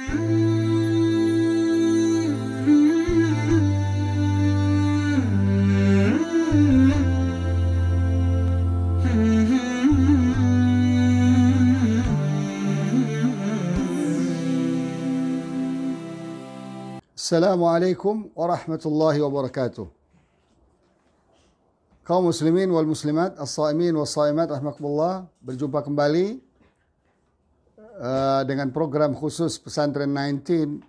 Assalamualaikum warahmatullahi wabarakatuh. Kaum muslimin wal muslimat, as-saimin was saimat rahimakumullah, berjumpa kembali dengan program khusus Pesantren 19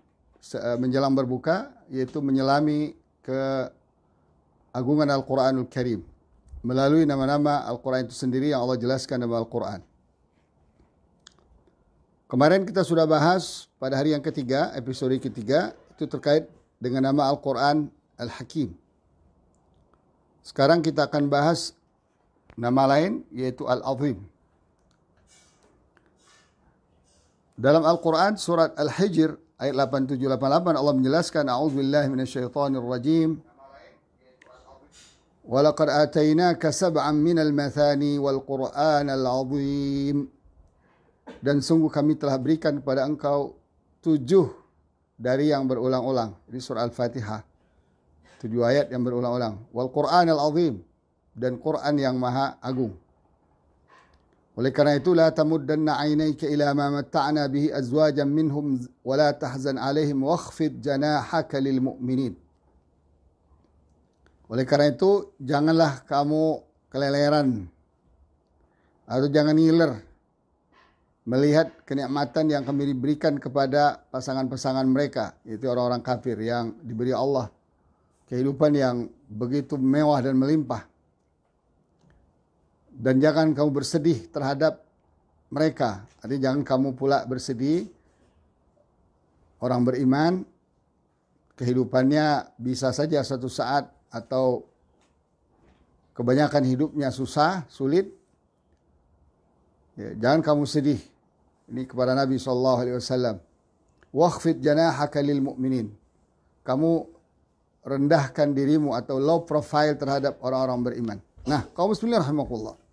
menjelang berbuka, yaitu menyelami keagungan Al-Quranul Karim melalui nama-nama Al-Quran itu sendiri yang Allah jelaskan dalam Al-Quran. Kemarin kita sudah bahas pada hari yang ketiga, episode ketiga, itu terkait dengan nama Al-Quran Al-Hakim. Sekarang kita akan bahas nama lain, yaitu Al-Azim. Dalam Al-Quran surat Al-Hijr ayat 87-88 Allah menjelaskan, A'udzubillahi minasyaitonirrajim. Walaqad atainaka sab'an minal mathani wal Qur'anal azim. Dan sungguh kami telah berikan kepada engkau 7 dari yang berulang-ulang. Ini surah Al-Fatihah. 7 ayat yang berulang-ulang. Wal Qur'an al-azim. Dan Quran yang maha agung. Oleh karena itu, la tamuddanna aynayka ila ma matta'na bihi azwajan minhum wa la tahzan alaihim wakhfid janahaka lil mu'minin. Oleh karena itu, janganlah kamu keleleran atau jangan ngiler melihat kenikmatan yang kami berikan kepada pasangan-pasangan mereka, yaitu orang-orang kafir yang diberi Allah kehidupan yang begitu mewah dan melimpah. Dan jangan kamu bersedih terhadap mereka. Artinya jangan kamu pula bersedih. Orang beriman kehidupannya bisa saja suatu saat atau kebanyakan hidupnya susah, sulit. Ya, jangan kamu sedih. Ini kepada Nabi SAW. Wakhfid janahaka lil mu'minin. Kamu rendahkan dirimu atau low profile terhadap orang-orang beriman. Nah, kaum muslimin rahimakumullah.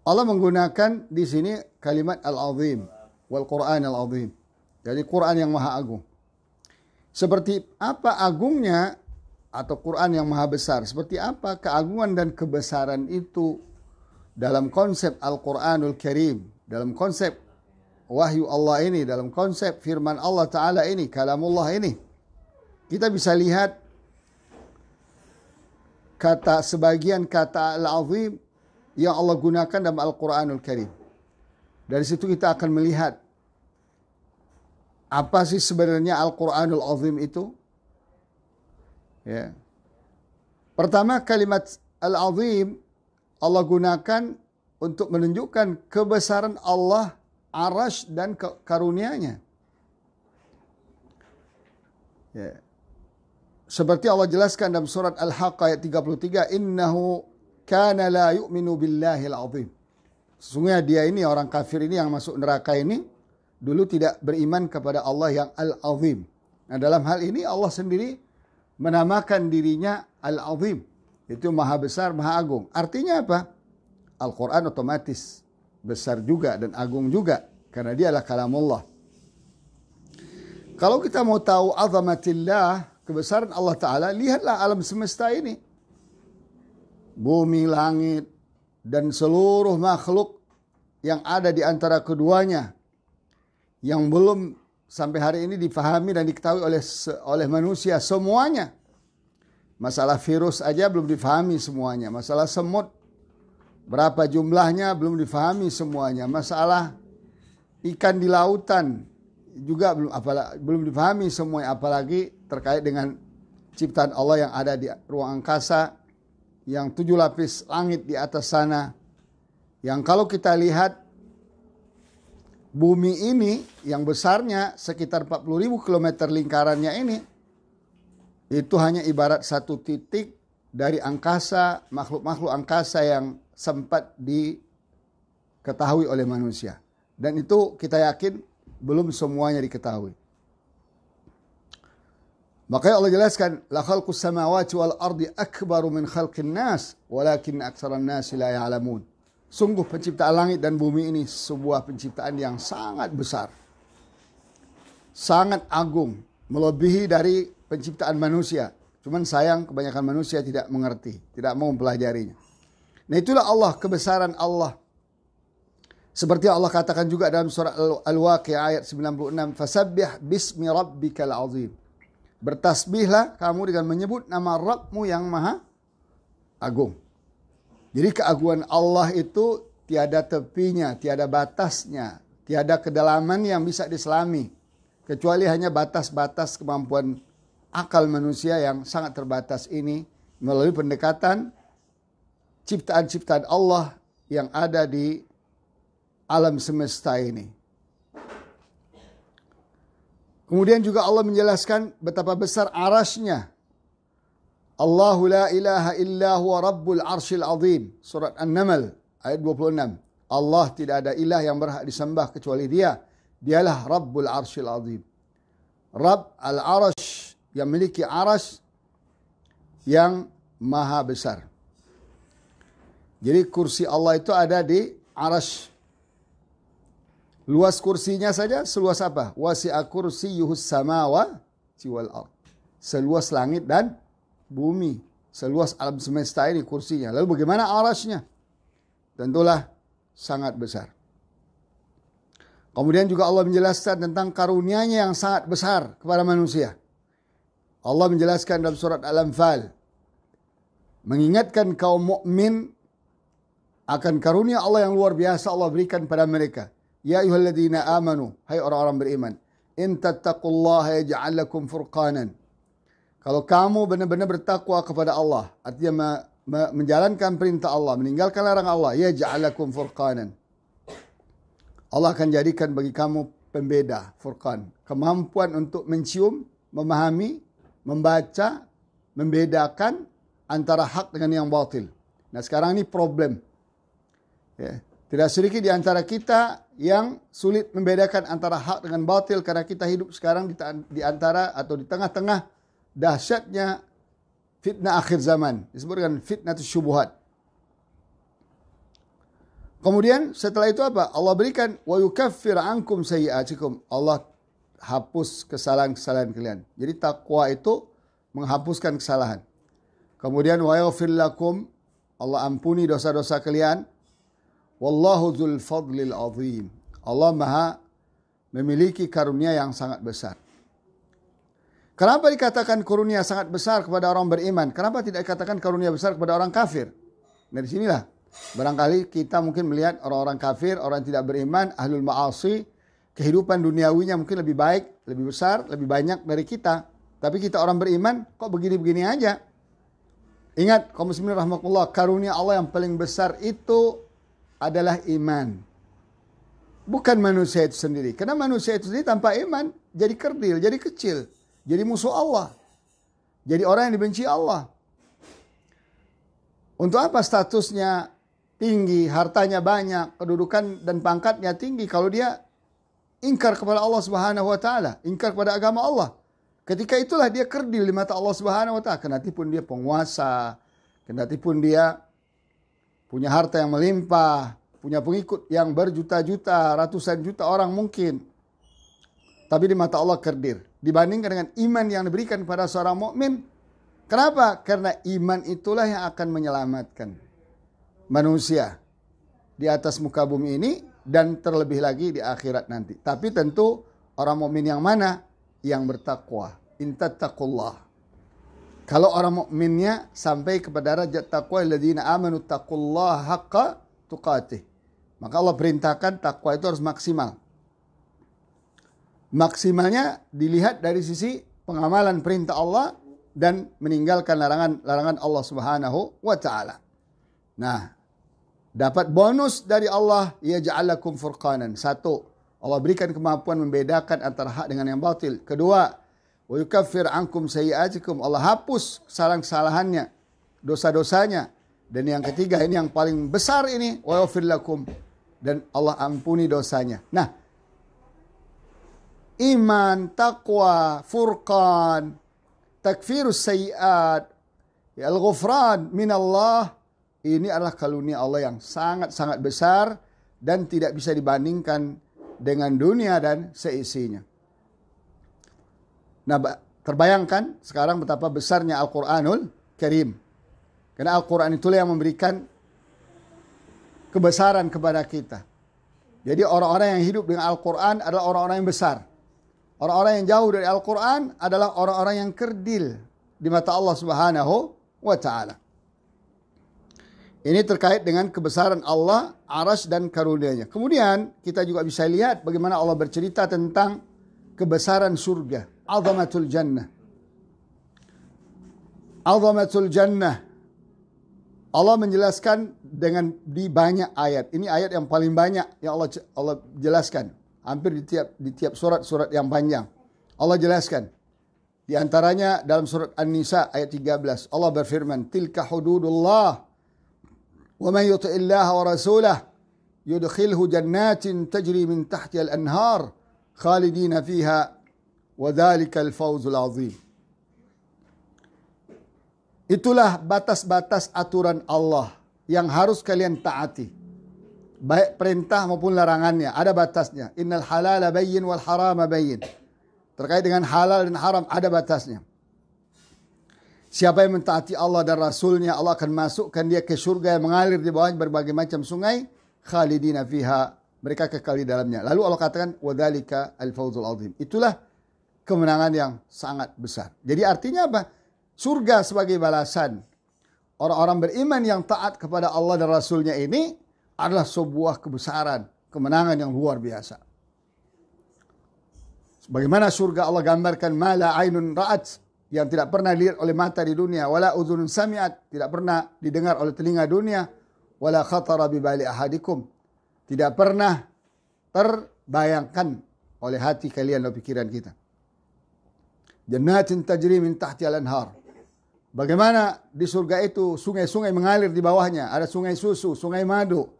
Allah menggunakan di sini kalimat al-azim wal Qur'an al-azim. Jadi Quran yang maha agung. Seperti apa agungnya atau Quran yang maha besar? Seperti apa keagungan dan kebesaran itu dalam konsep Al-Quranul Karim, dalam konsep wahyu Allah ini, dalam konsep firman Allah Ta'ala ini, kalamullah ini. Kita bisa lihat sebagian kata Al-Azim yang Allah gunakan dalam Al-Quranul Karim. Dari situ kita akan melihat apa sih sebenarnya Al-Quranul Azim itu. Ya. Pertama, kalimat Al-Azim Allah gunakan untuk menunjukkan kebesaran Allah, arasy dan karunia-Nya. Ya. Seperti Allah jelaskan dalam surat Al-Haqq ayat 33, Innahu kana la yu'minu billahil azim. Sesungguhnya dia ini, orang kafir ini yang masuk neraka ini, dulu tidak beriman kepada Allah yang Al-Azim. Nah, dalam hal ini Allah sendiri menamakan dirinya Al-Azim. Itu maha besar, maha agung. Artinya apa? Al-Quran otomatis besar juga dan agung juga. Karena dia adalah kalamullah. Kalau kita mau tahu azamatillah, kebesaran Allah Ta'ala, lihatlah alam semesta ini. Bumi, langit, dan seluruh makhluk yang ada di antara keduanya. Yang belum sampai hari ini difahami dan diketahui oleh manusia semuanya. Masalah virus aja belum difahami semuanya. Masalah semut, berapa jumlahnya belum difahami semuanya. Masalah ikan di lautan juga belum difahami semuanya. Apalagi terkait dengan ciptaan Allah yang ada di ruang angkasa, yang 7 lapis langit di atas sana. Yang kalau kita lihat bumi ini yang besarnya sekitar 40.000 km lingkarannya ini, itu hanya ibarat satu titik dari angkasa, makhluk-makhluk angkasa yang sempat diketahui oleh manusia. Dan itu kita yakin belum semuanya diketahui. Makanya Allah jelaskan, la khalqus samawati wal ardi akbaru min khalqin nas, walakin aktsaran nasi la ya'lamun. Sungguh penciptaan langit dan bumi ini sebuah penciptaan yang sangat besar. sangat agung, melebihi dari penciptaan manusia. Cuman sayang kebanyakan manusia tidak mengerti, tidak mau mempelajarinya. Nah itulah Allah, kebesaran Allah. Seperti Allah katakan juga dalam surah Al-Waqi'ah ayat 96, "Fasabbih bismi rabbikal azim." Bertasbihlah kamu dengan menyebut nama Rabbmu yang maha agung. Jadi keagungan Allah itu tiada tepinya, tiada batasnya, tiada kedalaman yang bisa diselami. Kecuali hanya batas-batas kemampuan akal manusia yang sangat terbatas ini melalui pendekatan ciptaan-ciptaan Allah yang ada di alam semesta ini. Kemudian juga Allah menjelaskan betapa besar arasnya. Allahu la ilaha illa huwa rabbul arshil azim. Surat An-Naml ayat 26. Allah tidak ada ilah yang berhak disembah kecuali dia. Dialah rabbul arshil azim. Rabb al-arash, yang memiliki aras yang maha besar. Jadi kursi Allah itu ada di aras. Luas kursinya saja seluas apa? Wasi'a kursiyyuhus samawati wal ard. Seluas langit dan bumi. Seluas alam semesta ini kursinya. Lalu bagaimana arasnya? Tentulah sangat besar. Kemudian juga Allah menjelaskan tentang karunia-Nya yang sangat besar kepada manusia. Allah menjelaskan dalam surat Al-Anfal, mengingatkan kaum mukmin akan karunia Allah yang luar biasa Allah berikan pada mereka. Ya ayyuhalladzina amanu, hai orang-orang beriman, in tattaqullaha yaj'al lakum furqanan. Kalau kamu benar-benar bertakwa kepada Allah, artinya menjalankan perintah Allah, meninggalkan larangan Allah, yaj'al lakum furqanan. Allah akan jadikan bagi kamu pembeda, furqan, kemampuan untuk mencium, memahami, membaca, membedakan antara hak dengan yang batil. Nah sekarang ini problem. Ya. Tidak sedikit di antara kita yang sulit membedakan antara hak dengan batil karena kita hidup sekarang di antara atau di tengah-tengah dahsyatnya fitnah akhir zaman. Disebutkan fitnah syubuhat. Kemudian setelah itu apa? Allah berikan wa yukaffir ankum sayyi'atikum. Allah hapus kesalahan-kesalahan kalian. Jadi takwa itu menghapuskan kesalahan. Kemudian wa yaghfir lakum, Allah ampuni dosa-dosa kalian. Wallahu dzul fadlil azim. Allah Maha memiliki karunia yang sangat besar. Kenapa dikatakan karunia sangat besar kepada orang beriman? Kenapa tidak dikatakan karunia besar kepada orang kafir? Dari sinilah barangkali kita mungkin melihat orang-orang kafir, orang yang tidak beriman, ahlul ma'asi, kehidupan duniawinya mungkin lebih baik, lebih besar, lebih banyak dari kita. Tapi kita orang beriman kok begini-begini aja. Ingat, kaum muslimin rahmatullah, karunia Allah yang paling besar itu adalah iman. Bukan manusia itu sendiri. Karena manusia itu sendiri tanpa iman jadi kerdil, jadi kecil, jadi musuh Allah. Jadi orang yang dibenci Allah. Untuk apa statusnya tinggi, hartanya banyak, kedudukan dan pangkatnya tinggi kalau dia ingkar kepada Allah Subhanahu wa taala, ingkar kepada agama Allah. Ketika itulah dia kerdil di mata Allah Subhanahu wa taala. Kendatipun dia penguasa, kendatipun dia punya harta yang melimpah, punya pengikut yang berjuta-juta, ratusan juta orang mungkin. Tapi di mata Allah kerdil. Dibandingkan dengan iman yang diberikan kepada seorang mukmin. Kenapa? Karena iman itulah yang akan menyelamatkan manusia di atas muka bumi ini dan terlebih lagi di akhirat nanti. Tapi tentu orang mukmin yang mana? Yang bertakwa. Intattaqullah. Kalau orang mukminnya sampai kepada derajat takwa, alladzina amanu taqullaha haqqa tuqatih. Maka Allah perintahkan takwa itu harus maksimal. Maksimalnya dilihat dari sisi pengamalan perintah Allah dan meninggalkan larangan Allah Subhanahu wa taala. Nah, dapat bonus dari Allah, yaj'al lakum furqanan. Satu, Allah berikan kemampuan membedakan antara hak dengan yang batil. Kedua, wa yukaffir ankum sayyi'atikum. Allah hapus kesalahan-kesalahannya, dosa-dosanya. Dan yang ketiga, ini yang paling besar ini, wa yaghfir lakum. Dan Allah ampuni dosanya. Nah, iman, taqwa, furqan, takfirus sayyi'at, al-ghufran minallah, ini adalah karunia Allah yang sangat-sangat besar dan tidak bisa dibandingkan dengan dunia dan seisinya. Nah, terbayangkan sekarang betapa besarnya Al-Quranul Karim. Karena Al-Quran itulah yang memberikan kebesaran kepada kita. Jadi orang-orang yang hidup dengan Al-Quran adalah orang-orang yang besar. Orang-orang yang jauh dari Al-Quran adalah orang-orang yang kerdil di mata Allah Subhanahu wa Ta'ala. Ini terkait dengan kebesaran Allah, arasy dan karunia-Nya. Kemudian kita juga bisa lihat bagaimana Allah bercerita tentang kebesaran surga. Azamatul jannah. Azamatul jannah. Allah menjelaskan di banyak ayat. Ini ayat yang paling banyak yang Allah jelaskan. Hampir di tiap surat-surat yang panjang. Allah jelaskan. Di antaranya dalam surat An-Nisa ayat 13. Allah berfirman, "Tilka hududullah. Wa man yuti'illaha wa rasulahu yudkhilhu jannatin tajri min tahtiha al-anhar khalidina fiha wa dzalikal fawzul 'azim." Itulah batas-batas aturan Allah yang harus kalian taati. Baik perintah maupun larangannya, ada batasnya. Innal halala bayyin wal harama bayyin. Terkait dengan halal dan haram ada batasnya. Siapa yang mentaati Allah dan Rasulnya, Allah akan masukkan dia ke surga yang mengalir di bawahnya berbagai macam sungai. Khalidina fiha. Mereka kekal di dalamnya. Lalu Allah katakan, وَذَلِكَ الْفَوْزُ الْعَظِيمُ. Itulah kemenangan yang sangat besar. Jadi artinya apa? Surga sebagai balasan. Orang-orang beriman yang taat kepada Allah dan Rasulnya ini adalah sebuah kebesaran. Kemenangan yang luar biasa. Bagaimana surga Allah gambarkan, مَا لَا عَيْنٌ رَأَتْ, yang tidak pernah dilihat oleh mata di dunia, wala udhunun sami'at, tidak pernah didengar oleh telinga dunia, wala khatara bi bali ahadikum, tidak pernah terbayangkan oleh hati kalian atau pikiran kita. Jannatin tajri min tahtiha al-anhar. Bagaimana di surga itu sungai-sungai mengalir di bawahnya, ada sungai susu, sungai madu,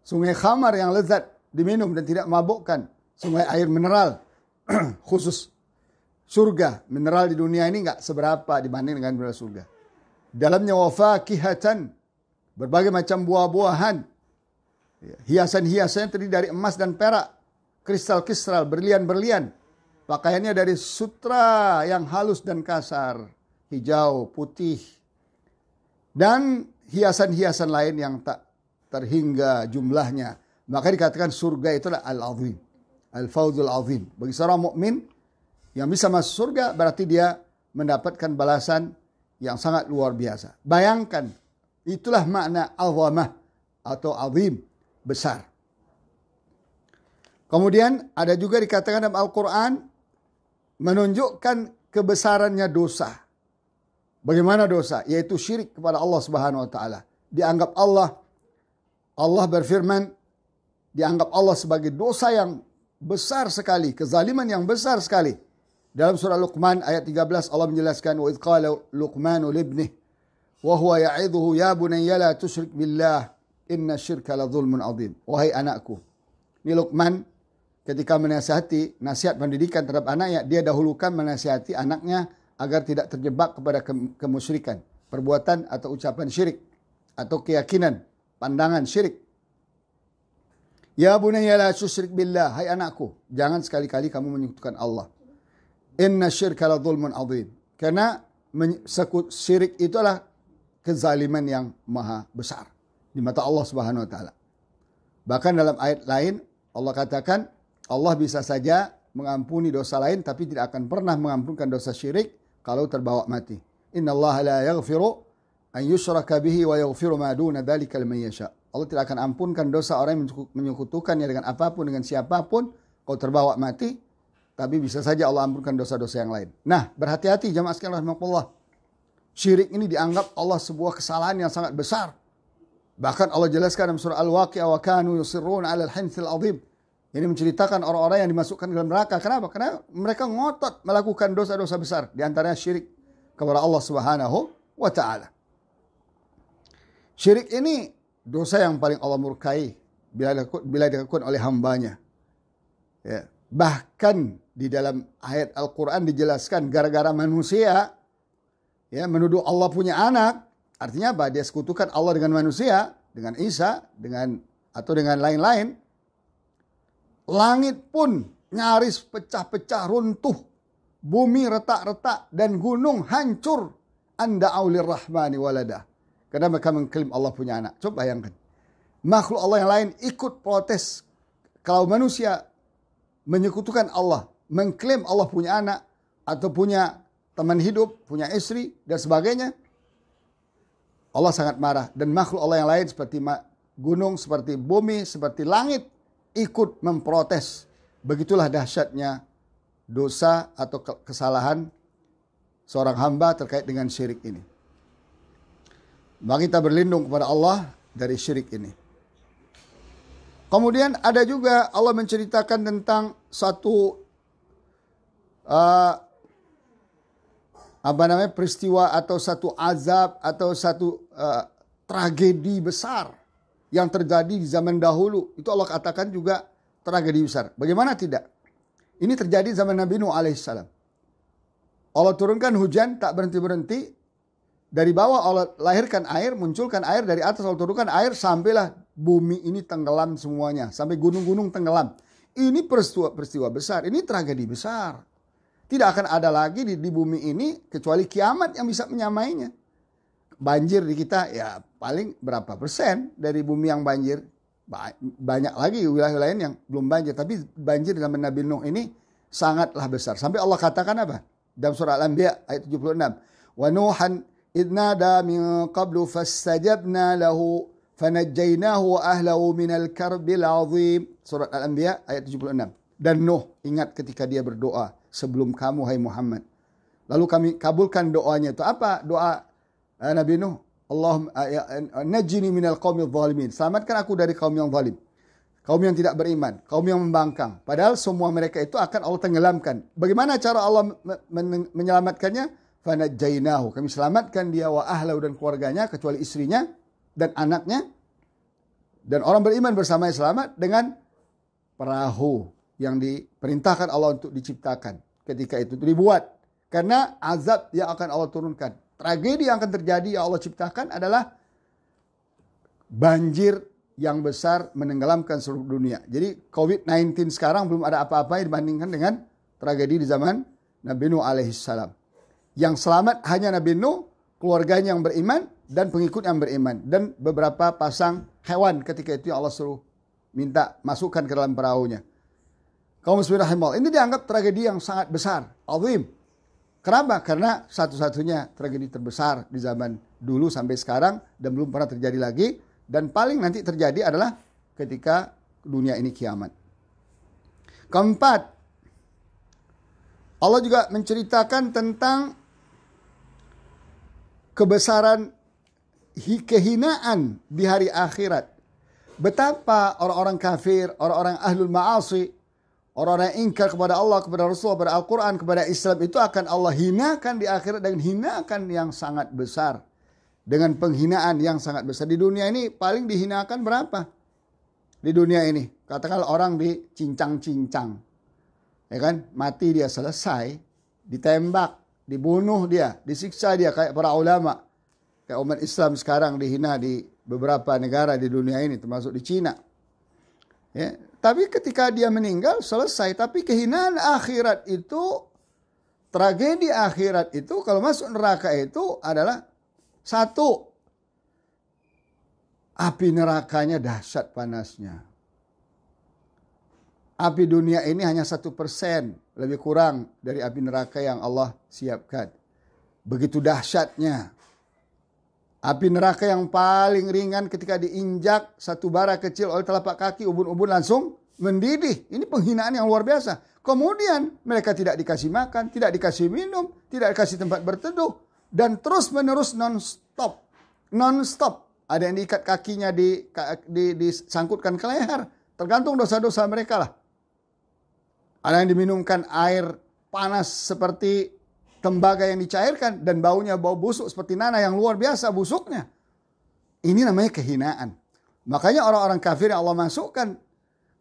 sungai khamar yang lezat diminum dan tidak memabukkan, sungai air mineral khusus. Surga, mineral di dunia ini enggak seberapa dibanding dengan mineral surga. Dalamnya wafakihatan, berbagai macam buah-buahan. Hiasan-hiasan terdiri dari emas dan perak, kristal-kristal, berlian-berlian. Pakaiannya dari sutra yang halus dan kasar, hijau, putih. Dan hiasan-hiasan lain yang tak terhingga jumlahnya. Maka dikatakan surga itulah al-azim, al-fawzul azim. Bagi seorang mukmin yang bisa masuk surga berarti dia mendapatkan balasan yang sangat luar biasa. Bayangkan, itulah makna azamah atau azim, besar. Kemudian ada juga dikatakan dalam Al-Quran menunjukkan kebesarannya dosa. Bagaimana dosa? Yaitu syirik kepada Allah Subhanahu wa Ta'ala. Dianggap Allah berfirman, dianggap Allah sebagai dosa yang besar sekali, kezaliman yang besar sekali. Dalam surah Luqman ayat 13 Allah menjelaskan, wa idh qala Luqmanu libnih wa huwa ya'idhuhu ya bunayya la tusyrik billah inna syirka la dzulmun adzim. Wahai anakku. Ini Luqman ketika menasihati, nasihat pendidikan terhadap anaknya, dia dahulukan menasihati anaknya agar tidak terjebak kepada kemusyrikan, perbuatan atau ucapan syirik atau keyakinan, pandangan syirik. Ya bunayya la tusyrik billah, hai anakku, jangan sekali-kali kamu menyekutukan Allah. Inna syirka la dzulmun adzim. Karena syirik itu adalah kezaliman yang maha besar di mata Allah Subhanahu wa Ta'ala. Bahkan dalam ayat lain Allah katakan Allah bisa saja mengampuni dosa lain tapi tidak akan pernah mengampunkan dosa syirik kalau terbawa mati. Innallaha la yaghfiru an yushraka bihi wa yaghfiru ma duna dzalika liman yasha. Allah tidak akan ampunkan dosa orang yang menyekutukannya dengan apapun, dengan siapapun kalau terbawa mati. Tapi bisa saja Allah ampunkan dosa-dosa yang lain. Nah, berhati-hati jamaah sekalian rahimakumullah. Syirik ini dianggap Allah sebuah kesalahan yang sangat besar. Bahkan Allah jelaskan dalam surah Al-Waqi'ah, wa kanu yusirruna 'alal hinthil 'adzim. Ini menceritakan orang-orang yang dimasukkan ke dalam neraka. Kenapa? Karena mereka ngotot melakukan dosa-dosa besar, di antaranya syirik kepada Allah Subhanahu wa Ta'ala. Syirik ini dosa yang paling Allah murkai bila dilakukan oleh hambanya. Ya. Bahkan di dalam ayat Al-Quran dijelaskan gara-gara manusia ya menuduh Allah punya anak. Artinya apa? Dia sekutukan Allah dengan manusia, dengan Isa, dengan lain-lain. Langit pun nyaris pecah-pecah runtuh bumi retak-retak dan gunung hancur, anda'u lirrahmani walada. Karena mereka mengklaim Allah punya anak. Coba bayangkan. Makhluk Allah yang lain ikut protes kalau manusia menyekutukan Allah, mengklaim Allah punya anak atau punya teman hidup, punya istri dan sebagainya. Allah sangat marah, dan makhluk Allah yang lain seperti gunung, seperti bumi, seperti langit ikut memprotes. Begitulah dahsyatnya dosa atau kesalahan seorang hamba terkait dengan syirik ini. Maka kita berlindung kepada Allah dari syirik ini. Kemudian ada juga Allah menceritakan tentang satu peristiwa atau satu azab atau satu tragedi besar yang terjadi di zaman dahulu. Itu Allah katakan juga tragedi besar. Bagaimana tidak? Ini terjadi zaman Nabi Nuh alaihissalam. Allah turunkan hujan tak berhenti-berhenti. Dari bawah Allah lahirkan air, munculkan air. Dari atas Allah turunkan air, sampailah bumi ini tenggelam semuanya. Sampai gunung-gunung tenggelam. Ini peristiwa besar, ini tragedi besar. Tidak akan ada lagi di bumi ini kecuali kiamat yang bisa menyamainya. Banjir di kita ya paling berapa persen dari bumi yang banjir. Banyak lagi wilayah lain yang belum banjir. Tapi banjir di zaman Nabi Nuh ini sangatlah besar. Sampai Allah katakan apa? Dalam surah Al-Anbiya ayat 76. Wa Nuhan idnada min qablu fastajabna lahu fanajjaynahu wa ahlahu minal karbil azim. Surat Al-Anbiya ayat 76. Dan Nuh ingat ketika dia berdoa sebelum kamu hai Muhammad. Lalu kami kabulkan doanya. Itu apa doa Nabi Nuh? Allahumma najjini minal qaumil zalimin. Selamatkan aku dari kaum yang zalim. Kaum yang tidak beriman, kaum yang membangkang. Padahal semua mereka itu akan Allah tenggelamkan. Bagaimana cara Allah menyelamatkannya? Fanajjaynahu. Kami selamatkan dia wa ahlahu dan keluarganya kecuali istrinya dan anaknya. Dan orang beriman bersamanya selamat dengan perahu yang diperintahkan Allah untuk diciptakan. Ketika itu dibuat. Karena azab yang akan Allah turunkan. Tragedi yang akan terjadi yang Allah ciptakan adalah banjir yang besar menenggelamkan seluruh dunia. Jadi COVID-19 sekarang belum ada apa-apa dibandingkan dengan tragedi di zaman Nabi Nuh alaihissalam. Yang selamat hanya Nabi Nuh, keluarganya yang beriman, dan pengikut yang beriman. Dan beberapa pasang hewan ketika itu yang Allah suruh minta masukkan ke dalam perahunya. Kaum muslimin rahimahullah. Ini dianggap tragedi yang sangat besar, azim. Kenapa? Karena satu-satunya tragedi terbesar di zaman dulu sampai sekarang dan belum pernah terjadi lagi. Dan paling nanti terjadi adalah ketika dunia ini kiamat. Keempat, Allah juga menceritakan tentang kebesaran kehinaan di hari akhirat. Betapa orang-orang kafir, orang-orang ahlul ma'asi, orang-orang yang ingkar kepada Allah, kepada Rasul, kepada Al-Quran, kepada Islam itu akan Allah hinakan di akhirat dengan hinakan yang sangat besar. Dengan penghinaan yang sangat besar. Di dunia ini paling dihinakan berapa? Di dunia ini. Katakanlah orang dicincang-cincang. Ya kan? Mati dia selesai. Ditembak. Dibunuh dia. Disiksa dia kayak para ulama. Kayak umat Islam sekarang dihina di beberapa negara di dunia ini. Termasuk di Cina. Ya. Tapi ketika dia meninggal selesai. Tapi kehinaan akhirat itu. Tragedi akhirat itu. Kalau masuk neraka itu adalah. Satu, api nerakanya dahsyat panasnya. Api dunia ini hanya 1%, lebih kurang dari api neraka yang Allah siapkan. Begitu dahsyatnya. Api neraka yang paling ringan ketika diinjak satu bara kecil oleh telapak kaki, ubun-ubun langsung mendidih. Ini penghinaan yang luar biasa. Kemudian mereka tidak dikasih makan, tidak dikasih minum, tidak dikasih tempat berteduh. Dan terus menerus non-stop. Ada yang diikat kakinya, disangkutkan ke leher. Tergantung dosa-dosa mereka lah. Ada yang diminumkan air panas seperti tembaga yang dicairkan. Dan baunya bau busuk seperti nanah yang luar biasa busuknya. Ini namanya kehinaan. Makanya orang-orang kafir yang Allah masukkan.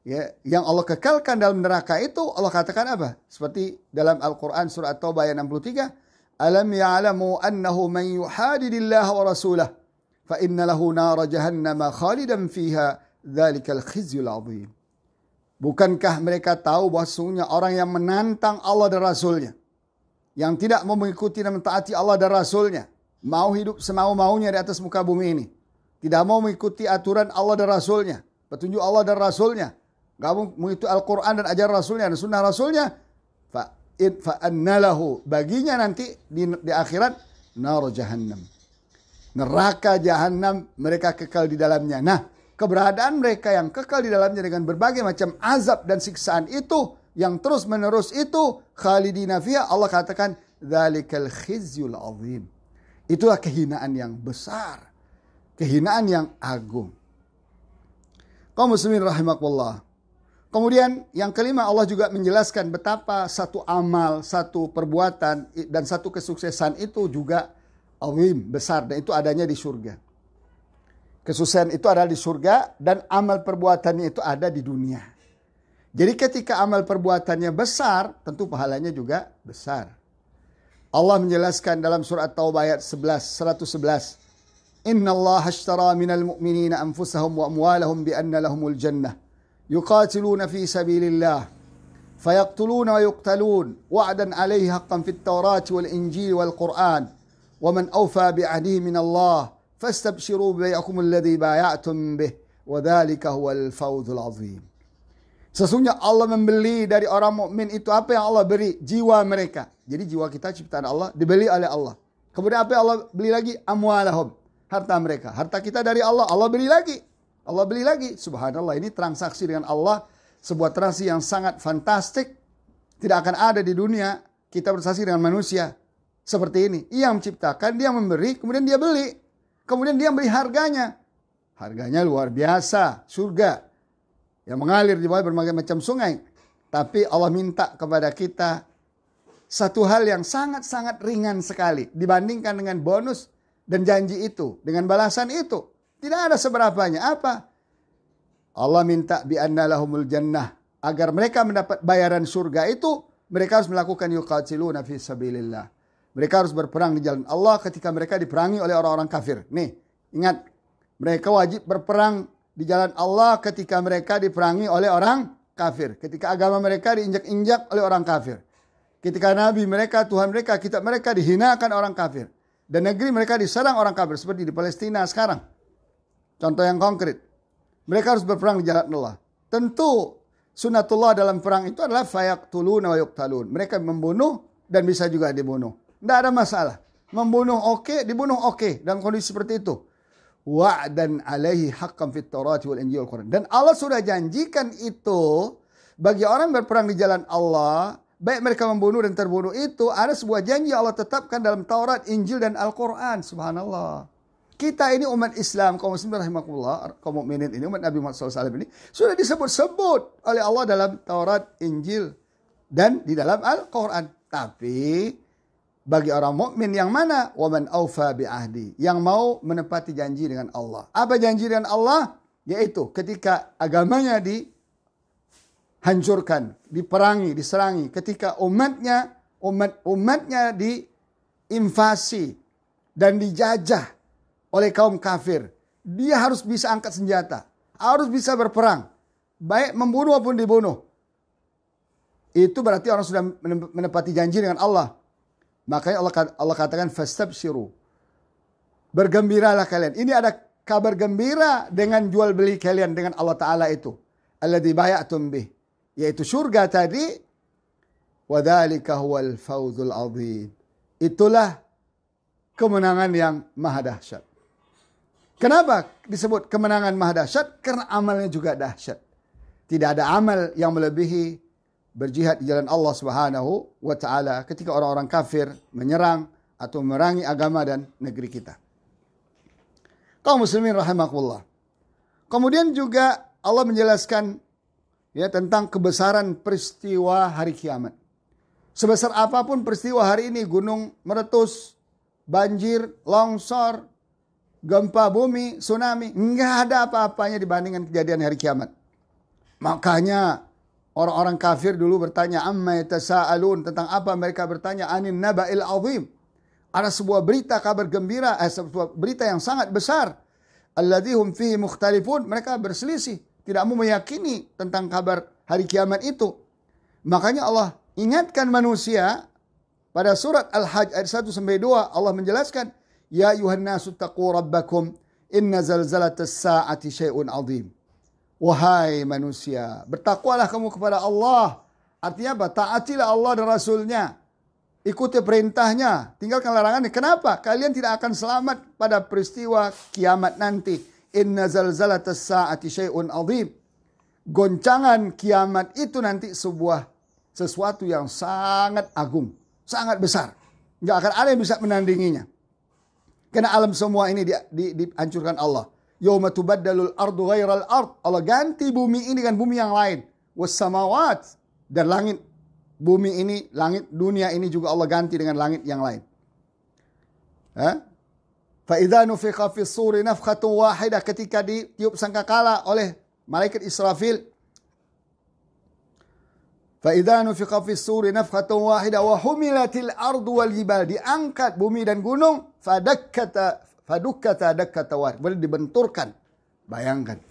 Ya, yang Allah kekalkan dalam neraka itu. Allah katakan apa? Seperti dalam Al-Quran surah At-Taubah ayat 63. Alam ya'lamu annahu man yuhadidillaha wa rasulah fa inna lahu nara jahannama khalidan fiha dzalikal khizyul azim. Bukankah mereka tahu bahwa sesungguhnya orang yang menantang Allah dan Rasulnya, yang tidak mau mengikuti dan mentaati Allah dan Rasulnya, mau hidup semau-maunya di atas muka bumi ini, tidak mau mengikuti aturan Allah dan Rasulnya, petunjuk Allah dan Rasulnya, gak mau mengikuti Al-Quran dan ajaran Rasulnya dan sunnah Rasulnya, fa'annalahu, baginya nanti di akhirat nar jahannam, neraka jahannam, mereka kekal di dalamnya. Nah, keberadaan mereka yang kekal di dalamnya dengan berbagai macam azab dan siksaan itu, yang terus menerus itu, khalidina fiha, Allah katakan dzalikal khizyul azim, itulah kehinaan yang besar, kehinaan yang agung. Kaum muslimin rahimakumullah. Kemudian yang kelima, Allah juga menjelaskan betapa satu amal, satu perbuatan dan satu kesuksesan itu juga azim, besar, dan itu adanya di surga. Kesuksesan itu ada di surga dan amal perbuatannya itu ada di dunia. Jadi ketika amal perbuatannya besar, tentu pahalanya juga besar. Allah menjelaskan dalam surat Taubah ayat 111. Inna Allah ashtara minal mu'minina anfusahum wa amwalahum bi anna lahumul jannah. Yuqatiluna fi sabilillah. Fayaqtuluna wa yuqtalun. Wa'dan alaihi haqqan fit tawrati wal injil wal Qur'an. Wa man awfa bi'ahdihi min Allah. Fastabshiru bi'akum alladhi baya'tum bih. Wa dhalika huwal fawzul azim. Sesungguhnya Allah membeli dari orang mukmin itu apa yang Allah beri? Jiwa mereka. Jadi jiwa kita ciptaan Allah, dibeli oleh Allah. Kemudian apa yang Allah beli lagi? Amwalahum, harta mereka. Harta kita dari Allah, Allah beli lagi. Allah beli lagi. Subhanallah, ini transaksi dengan Allah, sebuah transaksi yang sangat fantastik. Tidak akan ada di dunia kita bertransaksi dengan manusia seperti ini. Ia menciptakan, dia memberi, kemudian dia beli. Kemudian dia beli harganya. Harganya luar biasa, surga yang mengalir di bawah berbagai macam sungai. Tapi Allah minta kepada kita satu hal yang sangat-sangat ringan sekali dibandingkan dengan bonus dan janji itu, dengan balasan itu. Tidak ada seberapanya. Apa? Allah minta bi anna lahumul jannah, agar mereka mendapat bayaran surga itu, mereka harus melakukan yuqatiluna fi sabilillah. Mereka harus berperang di jalan Allah ketika mereka diperangi oleh orang-orang kafir. Nih, ingat, mereka wajib berperang di jalan Allah ketika mereka diperangi oleh orang kafir. Ketika agama mereka diinjak-injak oleh orang kafir. Ketika Nabi mereka, Tuhan mereka, kitab mereka dihinakan orang kafir. Dan negeri mereka diserang orang kafir. Seperti di Palestina sekarang. Contoh yang konkret. Mereka harus berperang di jalan Allah. Tentu sunnatullah dalam perang itu adalah fayaqtuluna wa yuqtalun. Mereka membunuh dan bisa juga dibunuh. Tidak ada masalah. Membunuh oke, dibunuh oke. Dalam kondisi seperti itu. Wa'dan alaihi haqqan fit Taurati wal Injil wal Quran. Dan Allah sudah janjikan itu bagi orang berperang di jalan Allah, baik mereka membunuh dan terbunuh, itu ada sebuah janji Allah tetapkan dalam Taurat, Injil dan Al-Quran. Subhanallah. Kita ini umat Islam, kaum muslimin rahimakumullah, kaum mukminin ini, umat Nabi Muhammad SAW ini sudah disebut-sebut oleh Allah dalam Taurat, Injil dan di dalam Al-Quran. Tapi bagi orang mukmin yang mana? Waman aufa bi ahdi, yang mau menepati janji dengan Allah. Apa janji dengan Allah? Yaitu ketika agamanya dihancurkan, diperangi, diserangi, ketika umatnya diinvasi dan dijajah oleh kaum kafir, dia harus bisa angkat senjata, harus bisa berperang, baik membunuh maupun dibunuh. Itu berarti orang sudah menepati janji dengan Allah. Makanya Allah katakan fastabshiru, bergembiralah kalian. Ini ada kabar gembira dengan jual beli kalian dengan Allah Ta'ala itu. Alladzi baya'tum bih, yaitu surga tadi. Wa dzalika huwal fawzul azim. Itulah kemenangan yang maha dahsyat. Kenapa disebut kemenangan maha dahsyat? Karena amalnya juga dahsyat. Tidak ada amal yang melebihi berjihad di jalan Allah Subhanahu wa Ta'ala ketika orang-orang kafir menyerang atau memerangi agama dan negeri kita. Kaum muslimin rahimakumullah. Kemudian juga Allah menjelaskan ya tentang kebesaran peristiwa hari kiamat. Sebesar apapun peristiwa hari ini, gunung meletus, banjir, longsor, gempa bumi, tsunami, enggak ada apa-apanya dibandingkan kejadian hari kiamat. Makanya orang-orang kafir dulu bertanya, amma yatasaalun, tentang apa mereka bertanya, anin naba'il azim. Ada sebuah berita kabar gembira, sebuah berita yang sangat besar. Alladzi hum fihi mukhtalifun, mereka berselisih, tidak mau meyakini tentang kabar hari kiamat itu. Makanya Allah ingatkan manusia pada surat Al-Hajj ayat 1 sampai 2 Allah menjelaskan, ya ayuhan nasu taqu rabbakum inna zalzalatas sa'ati syai'un 'adzim. Wahai manusia, bertakwalah kamu kepada Allah. Artinya apa? Taatilah Allah dan Rasulnya. Ikuti perintahnya, tinggalkan larangannya. Kenapa? Kalian tidak akan selamat pada peristiwa kiamat nanti. Inna zalzalatas sa'ati syai'un 'adzim. Goncangan kiamat itu nanti sesuatu yang sangat agung, sangat besar. Nggak akan ada yang bisa menandinginya. Karena alam semua ini dihancurkan Allah. Yauma tubaddalul ardu ghairal ard. Allah ganti bumi ini dengan bumi yang lain. Was samawat, dan langit. Bumi ini, langit dunia ini juga Allah ganti dengan langit yang lain. Fa idza nufikha fis suri nafkhatun wahidah, ketika ditiup sangkakala oleh malaikat Israfil. Fa idza nufikha fis suri nafkhatun wahidah wa humilatil ardu wal jibal, diangkat bumi dan gunung, fadukkata dakkata wahid, boleh dibenturkan. Bayangkan.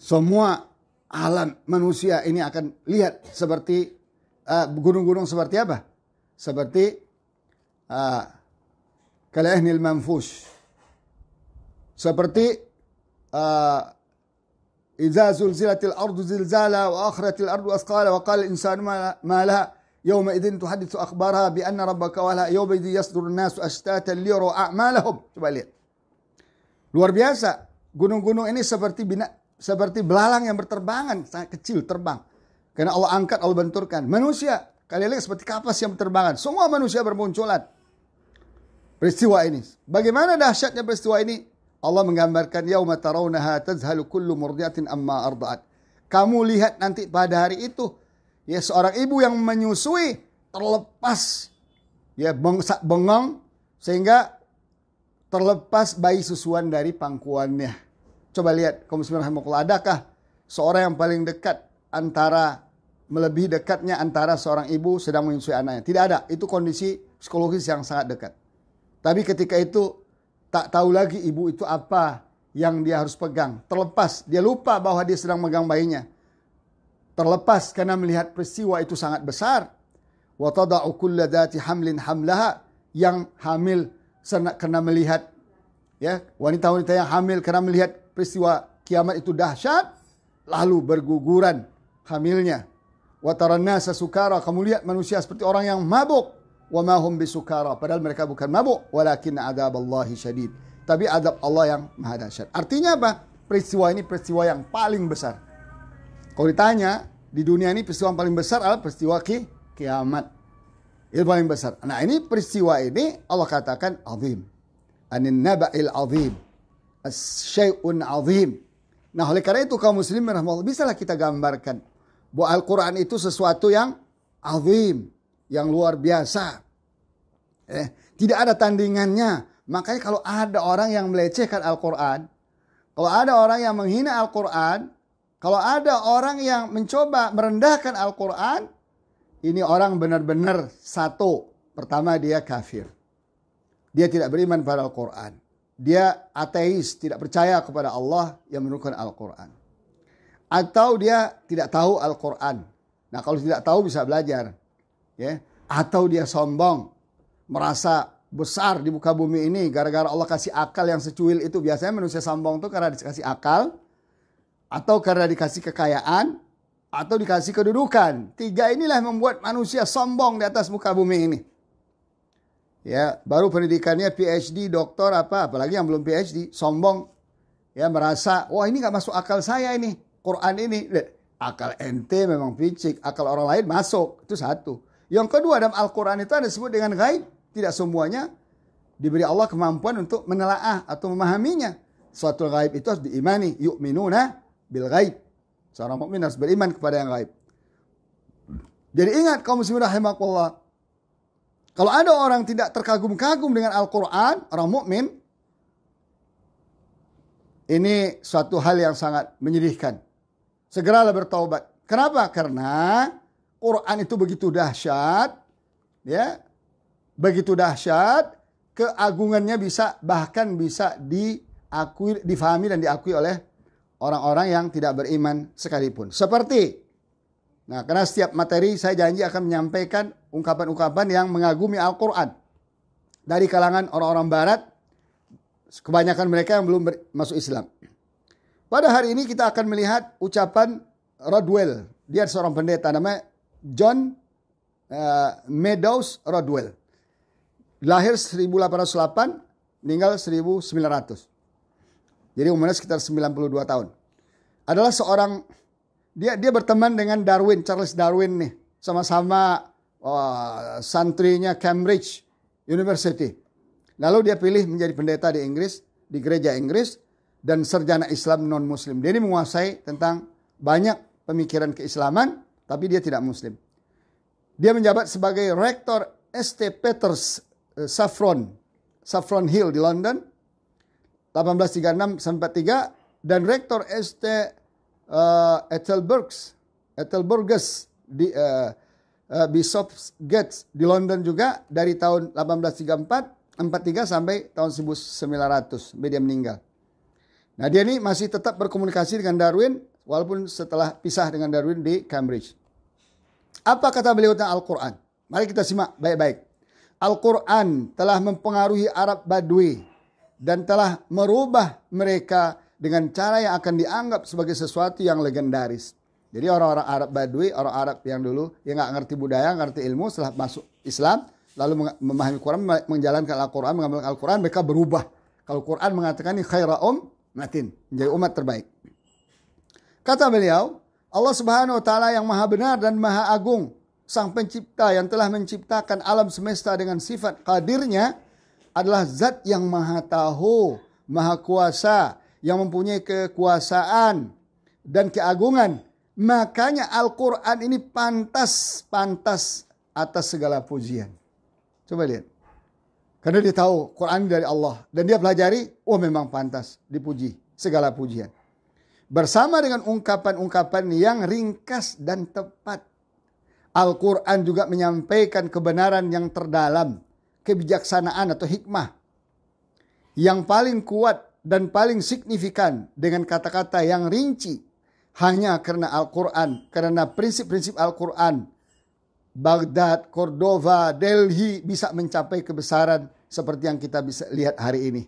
Semua alam manusia ini akan lihat seperti gunung-gunung seperti apa? Seperti kalahnil manfush. Seperti idza zulzilatil ardu zilzala wa akhrajatil ardu asqala wa qala al-insanu ma laha yawma idzin tuhadditsu akhbaraha bi anna rabbaka wala yawma idzi yasdurun nasu ashtatan liyara a'malahum. Coba lihat. Luar biasa. Gunung-gunung ini seperti belalang yang berterbangan, sangat kecil terbang. Karena Allah angkat, Allah benturkan. Manusia, kalian lihat seperti kapas yang berterbangan. Semua manusia bermunculan. Peristiwa ini. Bagaimana dahsyatnya peristiwa ini? Allah menggambarkan, yauma tarawnaha tazhalu kullu murdiatin amma arda'at. Kamu lihat nanti pada hari itu, ya seorang ibu yang menyusui terlepas, ya bengong, sehingga terlepas bayi susuan dari pangkuannya. Coba lihat, kaum muslimin rahimakumullah, adakah seorang yang paling dekat melebihi dekatnya antara seorang ibu sedang menyusui anaknya? Tidak ada. Itu kondisi psikologis yang sangat dekat. Tapi ketika itu tak tahu lagi ibu itu apa yang dia harus pegang. Terlepas. Dia lupa bahwa dia sedang megang bayinya. Terlepas karena melihat peristiwa itu sangat besar. Wa tada'u kulla dzati hamlin hamlaha. Yang hamil karena melihat, ya, wanita-wanita yang hamil karena melihat peristiwa kiamat itu dahsyat, lalu berguguran hamilnya. Wa tarannasa sukara, kamu lihat manusia seperti orang yang mabuk. Wa ma hum bisukara, padahal mereka bukan mabuk, walakin adzaballahi syadid. Tapi adab Allah yang maha dahsyat. Artinya apa? Peristiwa ini peristiwa yang paling besar. Kalau ditanya, di dunia ini peristiwa yang paling besar adalah peristiwa kiamat. Itu paling besar. Nah, ini peristiwa ini Allah katakan azim. Anin naba'il azim. As-syai'un azim. Nah, oleh karena itu kaum muslimin rahimahullah, bisalah kita gambarkan bahwa Al-Quran itu sesuatu yang azim, yang luar biasa. Tidak ada tandingannya. Makanya kalau ada orang yang melecehkan Al-Quran, kalau ada orang yang menghina Al-Quran, kalau ada orang yang mencoba merendahkan Al-Quran, ini orang benar-benar satu. Pertama, dia kafir. Dia tidak beriman pada Al-Quran. Dia ateis, tidak percaya kepada Allah yang menurunkan Al-Quran. Atau dia tidak tahu Al-Quran. Nah, kalau tidak tahu bisa belajar. Ya. Atau dia sombong, merasa besar di muka bumi ini gara-gara Allah kasih akal yang secuil itu. Biasanya manusia sombong itu karena dikasih akal, atau karena dikasih kekayaan, atau dikasih kedudukan. Tiga inilah yang membuat manusia sombong di atas muka bumi ini. Ya, baru pendidikannya PhD, doktor apalagi yang belum PhD, sombong. Ya, merasa, wah ini nggak masuk akal saya ini, Quran ini. Akal ente memang picik, akal orang lain masuk. Itu satu. Yang kedua, dalam Al-Quran itu ada disebut dengan ghaib. Tidak semuanya diberi Allah kemampuan untuk menelaah atau memahaminya. Suatu ghaib itu harus diimani. Yu'minuna bil ghaib. Seorang mukmin harus beriman kepada yang gaib. Jadi ingat kaum muslimin rahimakumullah, kalau ada orang tidak terkagum-kagum dengan Al-Quran, orang mukmin, ini suatu hal yang sangat menyedihkan. Segeralah bertaubat. Kenapa? Karena Quran itu begitu dahsyat, ya, begitu dahsyat, keagungannya bahkan bisa diakui, difahami dan diakui oleh orang-orang yang tidak beriman sekalipun. Seperti, Nah, karena setiap materi saya janji akan menyampaikan ungkapan-ungkapan yang mengagumi Al-Quran. Dari kalangan orang-orang barat, kebanyakan mereka yang belum masuk Islam. Pada hari ini kita akan melihat ucapan Rodwell. Dia seorang pendeta namanya John Meadows Rodwell. Lahir 1808, meninggal 1900. Jadi umurnya sekitar 92 tahun. Adalah seorang, dia berteman dengan Darwin, Charles Darwin nih. Sama-sama santrinya Cambridge University. Lalu dia pilih menjadi pendeta di Inggris, di gereja Inggris, dan sarjana Islam non-Muslim. Dia ini menguasai tentang banyak pemikiran keislaman, tapi dia tidak Muslim. Dia menjabat sebagai rektor St. Peter's Saffron Hill di London, 1836 sampai 43, dan rektor St. Ethelburg's di Bishopsgate di London juga dari tahun 1843 sampai tahun 1900 sampai dia meninggal. Nah, dia ini masih tetap berkomunikasi dengan Darwin walaupun setelah pisah dengan Darwin di Cambridge. Apa kata beliau tentang Al-Quran? Mari kita simak baik-baik. Al-Quran telah mempengaruhi Arab Badui dan telah merubah mereka dengan cara yang akan dianggap sebagai sesuatu yang legendaris. Jadi orang-orang Arab Badui, orang Arab yang dulu yang nggak ngerti budaya, ngerti ilmu, setelah masuk Islam, lalu memahami Quran, menjalankan Al-Quran, mengamalkan Al-Quran, mereka berubah. Kalau Quran mengatakan ini khaira ummatin, menjadi umat terbaik. Kata beliau, Allah Subhanahu wa taala yang Maha benar dan Maha agung, Sang Pencipta yang telah menciptakan alam semesta dengan sifat qadirnya, adalah zat yang Maha tahu, Maha kuasa, yang mempunyai kekuasaan dan keagungan. Makanya Al-Quran ini pantas atas segala pujian. Coba lihat. Karena dia tahu Quran dari Allah. Dan dia pelajari, memang pantas dipuji, segala pujian. Bersama dengan ungkapan-ungkapan yang ringkas dan tepat. Al-Quran juga menyampaikan kebenaran yang terdalam, kebijaksanaan atau hikmah yang paling kuat dan paling signifikan dengan kata-kata yang rinci. Hanya karena Al-Quran, karena prinsip-prinsip Al-Quran, Baghdad, Cordova, Delhi bisa mencapai kebesaran seperti yang kita bisa lihat hari ini.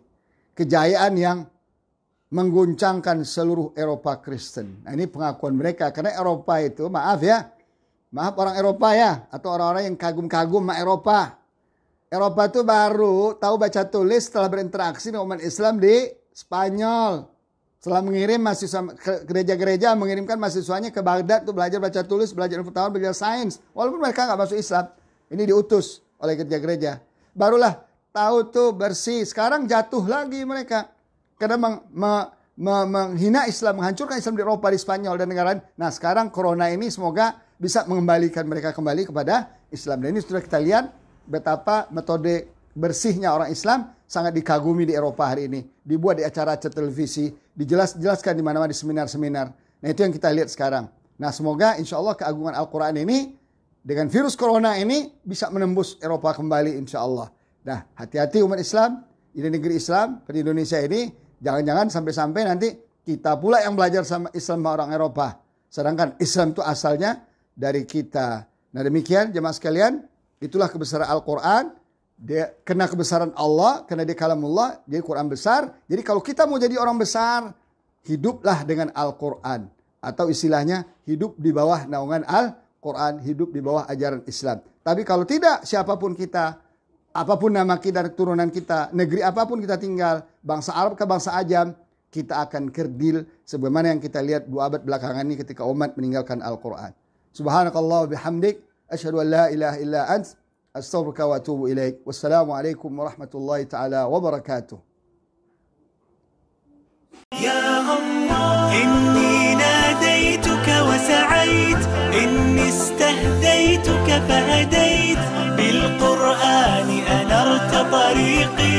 Kejayaan yang mengguncangkan seluruh Eropa Kristen. Nah, ini pengakuan mereka. Karena Eropa itu, maaf orang Eropa ya, atau orang-orang yang kagum-kagum sama Eropa. Eropa itu baru tahu baca tulis setelah berinteraksi dengan umat Islam di Spanyol. Setelah mengirim mahasiswa ke gereja-gereja, mengirimkan mahasiswanya ke Baghdad untuk belajar baca tulis, belajar pengetahuan, belajar sains. Walaupun mereka nggak masuk Islam. Ini diutus oleh gereja-gereja. Barulah tahu tuh bersih. Sekarang jatuh lagi mereka. Karena menghina Islam, menghancurkan Islam di Eropa, di Spanyol dan negara lain. Nah, sekarang corona ini semoga bisa mengembalikan mereka kembali kepada Islam. Dan ini sudah kita lihat betapa metode bersihnya orang Islam sangat dikagumi di Eropa hari ini. Dibuat di acara-acara televisi, dijelaskan di mana-mana di seminar-seminar. Nah, itu yang kita lihat sekarang. Nah, semoga insya Allah keagungan Al-Quran ini dengan virus corona ini bisa menembus Eropa kembali insya Allah. Nah, hati-hati umat Islam di negeri Islam di Indonesia ini. Jangan-jangan sampai-sampai nanti kita pula yang belajar sama Islam orang Eropa. Sedangkan Islam itu asalnya dari kita. Nah, demikian jemaah sekalian, itulah kebesaran Al-Quran. Dia kena kebesaran Allah, karena dia kalamullah, jadi Quran besar. Jadi kalau kita mau jadi orang besar, hiduplah dengan Al-Quran. Atau istilahnya, hidup di bawah naungan Al-Quran, hidup di bawah ajaran Islam. Tapi kalau tidak, siapapun kita, apapun nama kita, turunan kita, negeri apapun kita tinggal, bangsa Arab ke bangsa Ajam, kita akan kerdil sebagaimana yang kita lihat 2 abad belakangan ini ketika umat meninggalkan Al-Quran. Subhanakallah wa bihamdik, asyhadu an la ilaha illa ant, astaghfiruka wa atubu ilaik. Wassalamualaikum warahmatullahi taala wabarakatuh. Ya Allah, inni nadaituka wa sa'ait, inni istahdaituka fahadait, bil Qur'ani anarta tariqi